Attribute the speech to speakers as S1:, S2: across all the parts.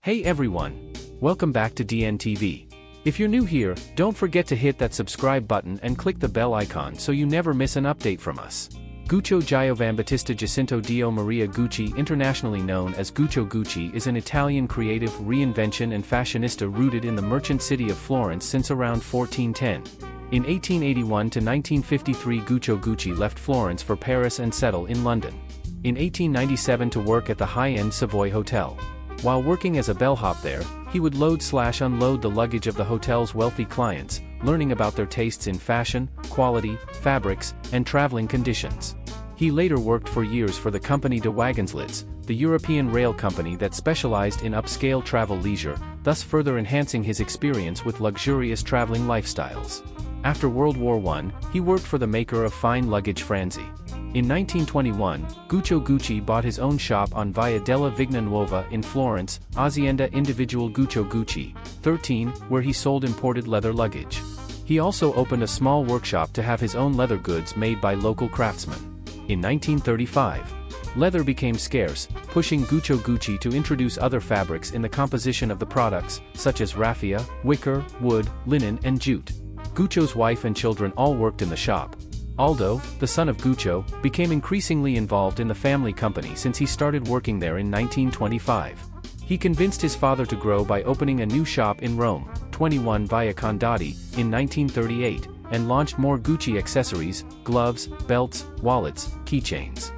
S1: Hey everyone! Welcome back to DNTV. If you're new here, don't forget to hit that subscribe button and click the bell icon so you never miss an update from us. Guccio Giovanbattista Jacinto Dio Maria Gucci, internationally known as Gucci, is an Italian creative reinvention and fashionista rooted in the merchant city of Florence since around 1410. In 1881 to 1953, Gucci left Florence for Paris and settle in London. In 1897 to work at the high-end Savoy Hotel. While working as a bellhop there, he would load/unload the luggage of the hotel's wealthy clients, learning about their tastes in fashion, quality, fabrics, and traveling conditions. He later worked for years for the company de Wagenslitz, the European rail company that specialized in upscale travel leisure, thus further enhancing his experience with luxurious traveling lifestyles. After World War I, he worked for the maker of fine luggage Franzi. In 1921, Gucci bought his own shop on Via della Vigna Nuova in Florence, Azienda Individual Gucci, 13, where he sold imported leather luggage. He also opened a small workshop to have his own leather goods made by local craftsmen. In 1935, leather became scarce, pushing Gucci to introduce other fabrics in the composition of the products, such as raffia, wicker, wood, linen and jute. Guccio's wife and children all worked in the shop. Aldo, the son of Guccio, became increasingly involved in the family company since he started working there in 1925. He convinced his father to grow by opening a new shop in Rome, 21 Via Condotti, in 1938, and launched more Gucci accessories, gloves, belts, wallets, keychains.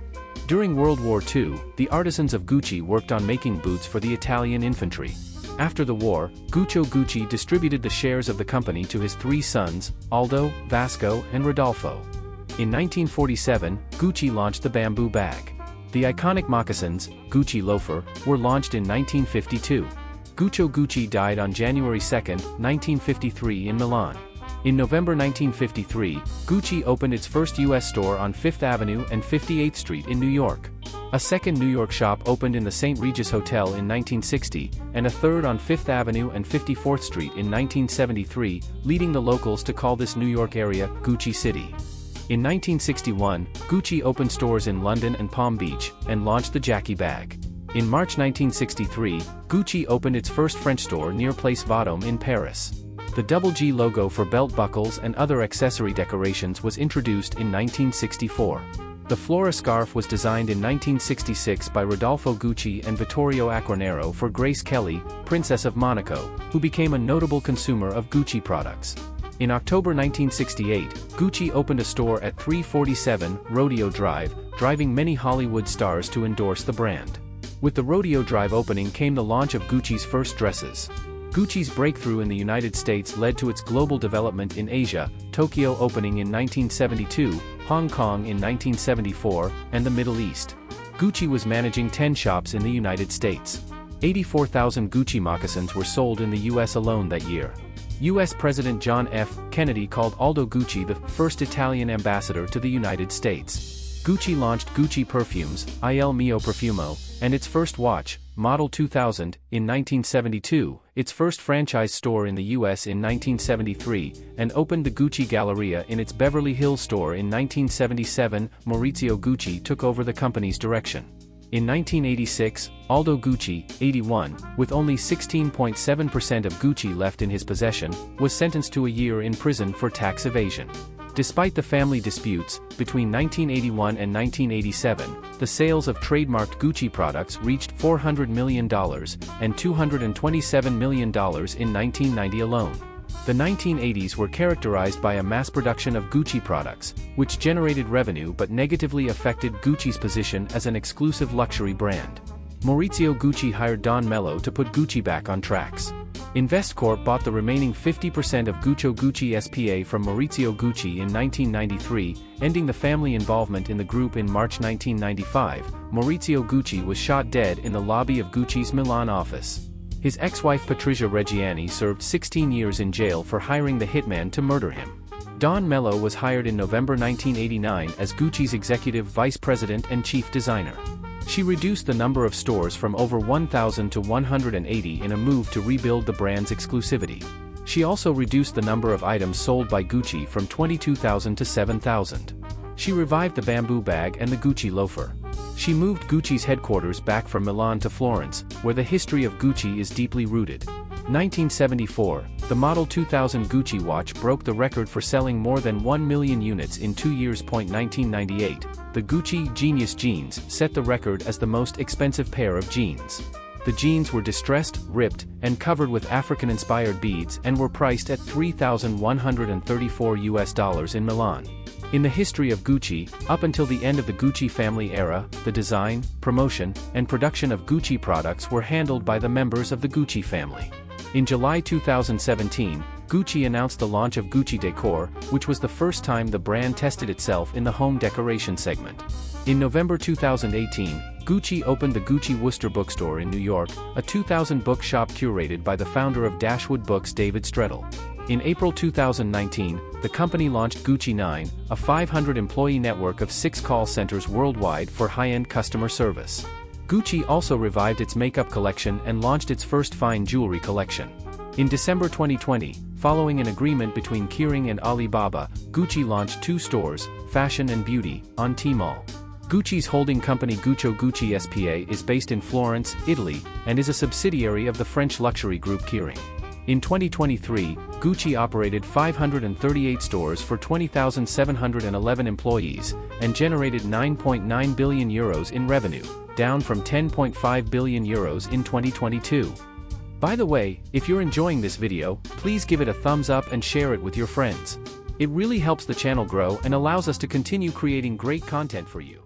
S1: During World War II, the artisans of Gucci worked on making boots for the Italian infantry. After the war, Gucci distributed the shares of the company to his three sons, Aldo, Vasco, and Rodolfo. In 1947, Gucci launched the bamboo bag. The iconic moccasins, Gucci loafer, were launched in 1952. Gucci died on January 2, 1953 in Milan. In November 1953, Gucci opened its first U.S. store on 5th Avenue and 58th Street in New York. A second New York shop opened in the St. Regis Hotel in 1960, and a third on 5th Avenue and 54th Street in 1973, leading the locals to call this New York area Gucci City. In 1961, Gucci opened stores in London and Palm Beach, and launched the Jackie bag. In March 1963, Gucci opened its first French store near Place Vendôme in Paris. The double G logo for belt buckles and other accessory decorations was introduced in 1964. The Flora scarf was designed in 1966 by Rodolfo Gucci and Vittorio Acquarnero for Grace Kelly, Princess of Monaco, who became a notable consumer of Gucci products. In October 1968, Gucci opened a store at 347 Rodeo Drive, driving many Hollywood stars to endorse the brand. With the Rodeo Drive opening came the launch of Gucci's first dresses. Gucci's breakthrough in the United States led to its global development in Asia, Tokyo opening in 1972, Hong Kong in 1974, and the Middle East. Gucci was managing 10 shops in the United States. 84,000 Gucci moccasins were sold in the U.S. alone that year. U.S. President John F. Kennedy called Aldo Gucci the first Italian ambassador to the United States. Gucci launched Gucci perfumes, Il Mio Profumo, and its first watch, Model 2000, in 1972, its first franchise store in the U.S. in 1973, and opened the Gucci Galleria in its Beverly Hills store in 1977. Maurizio Gucci took over the company's direction. In 1986, Aldo Gucci, 81, with only 16.7% of Gucci left in his possession, was sentenced to a year in prison for tax evasion. Despite the family disputes, between 1981 and 1987, the sales of trademarked Gucci products reached $400 million, and $227 million in 1990 alone. The 1980s were characterized by a mass production of Gucci products, which generated revenue but negatively affected Gucci's position as an exclusive luxury brand. Maurizio Gucci hired Don Mello to put Gucci back on tracks. Investcorp bought the remaining 50% of Gucci S.p.A. from Maurizio Gucci in 1993, ending the family involvement in the group in March 1995. Maurizio Gucci was shot dead in the lobby of Gucci's Milan office. His ex-wife Patricia Reggiani served 16 years in jail for hiring the hitman to murder him. Don Mello was hired in November 1989 as Gucci's executive vice president and chief designer. She reduced the number of stores from over 1,000 to 180 in a move to rebuild the brand's exclusivity. She also reduced the number of items sold by Gucci from 22,000 to 7,000. She revived the bamboo bag and the Gucci loafer. She moved Gucci's headquarters back from Milan to Florence, where the history of Gucci is deeply rooted. 1974, the Model 2000 Gucci watch broke the record for selling more than 1 million units in 2 years. 1998, the Gucci Genius jeans set the record as the most expensive pair of jeans. The jeans were distressed, ripped, and covered with African-inspired beads and were priced at $3,134 in Milan. In the history of Gucci, up until the end of the Gucci family era, the design, promotion, and production of Gucci products were handled by the members of the Gucci family. In July 2017, Gucci announced the launch of Gucci Decor, which was the first time the brand tested itself in the home decoration segment. In November 2018, Gucci opened the Gucci Worcester bookstore in New York, a 2,000-book shop curated by the founder of Dashwood Books, David Strettle. In April 2019, the company launched Gucci 9, a 500-employee network of 6 call centers worldwide for high-end customer service. Gucci also revived its makeup collection and launched its first fine jewelry collection. In December 2020, following an agreement between Kering and Alibaba, Gucci launched 2 stores, Fashion and Beauty, on Tmall. Gucci's holding company Guccio Gucci S.p.A. is based in Florence, Italy, and is a subsidiary of the French luxury group Kering. In 2023, Gucci operated 538 stores for 20,711 employees, and generated €9.9 billion in revenue, down from €10.5 billion in 2022. By the way, if you're enjoying this video, please give it a thumbs up and share it with your friends. It really helps the channel grow and allows us to continue creating great content for you.